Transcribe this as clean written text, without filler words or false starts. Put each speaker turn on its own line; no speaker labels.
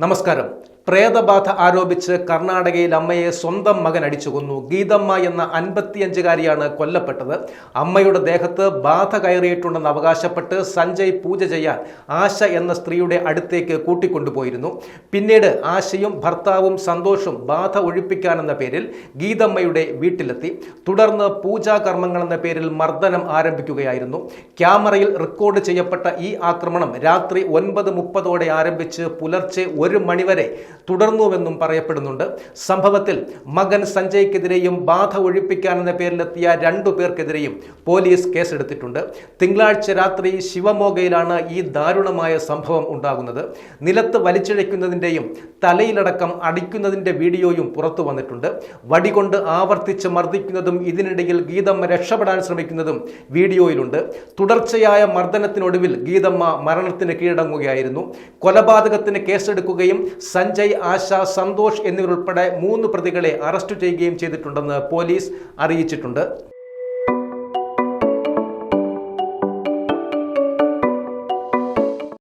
നമസ്കാരം. പ്രേതബാധ ആരോപിച്ച് കർണാടകയിൽ അമ്മയെ സ്വന്തം മകൻ അടിച്ചുകൊന്നു. ഗീതമ്മ എന്ന 55-കാരിയാണ് കൊല്ലപ്പെട്ടത്. അമ്മയുടെ ദേഹത്ത് ബാധ കയറിയിട്ടുണ്ടെന്ന് അവകാശപ്പെട്ട് സഞ്ജയ് പൂജ ചെയ്യാൻ ആശ എന്ന സ്ത്രീയുടെ അടുത്തേക്ക് കൂട്ടിക്കൊണ്ടുപോയിരുന്നു. പിന്നീട് ആശയും ഭർത്താവും സന്തോഷും ബാധ ഒഴിപ്പിക്കാനെന്ന പേരിൽ ഗീതമ്മയുടെ വീട്ടിലെത്തി. തുടർന്ന് പൂജാകർമ്മങ്ങൾ എന്ന പേരിൽ മർദ്ദനം ആരംഭിക്കുകയായിരുന്നു. ക്യാമറയിൽ റെക്കോർഡ് ചെയ്യപ്പെട്ട ഈ ആക്രമണം രാത്രി 9:30 ആരംഭിച്ച് പുലർച്ചെ 1 മണിവരെ തുടർന്നുവെന്നും പറയപ്പെടുന്നുണ്ട്. സംഭവത്തിൽ മകൻ സഞ്ജയ്ക്കെതിരെയും ബാധ ഒഴിപ്പിക്കാനെന്ന പേരിലെത്തിയ 2 പേർക്കെതിരെയും പോലീസ് കേസെടുത്തിട്ടുണ്ട്. തിങ്കളാഴ്ച രാത്രി ശിവമോഗയിലാണ് ഈ ദാരുണമായ സംഭവം ഉണ്ടാകുന്നത്. നിലത്ത് വലിച്ചിഴയ്ക്കുന്നതിൻ്റെയും തലയിലടക്കം അടിക്കുന്നതിൻ്റെ വീഡിയോയും പുറത്തു വന്നിട്ടുണ്ട്. വടികൊണ്ട് ആവർത്തിച്ച് മർദ്ദിക്കുന്നതും ഇതിനിടയിൽ ഗീതമ്മ രക്ഷപ്പെടാൻ ശ്രമിക്കുന്നതും വീഡിയോയിലുണ്ട്. തുടർച്ചയായ മർദ്ദനത്തിനൊടുവിൽ ഗീതമ്മ മരണത്തിന് കീഴടങ്ങുകയായിരുന്നു. കൊലപാതകത്തിന് കേസെടുക്കുകയും സഞ്ജയ്, ആശ, സന്തോഷ് എന്നിവരുൾപ്പെടെ 3 പ്രതികളെ അറസ്റ്റ് ചെയ്യുകയും ചെയ്തിട്ടുണ്ടെന്ന് പോലീസ് അറിയിച്ചിട്ടുണ്ട്.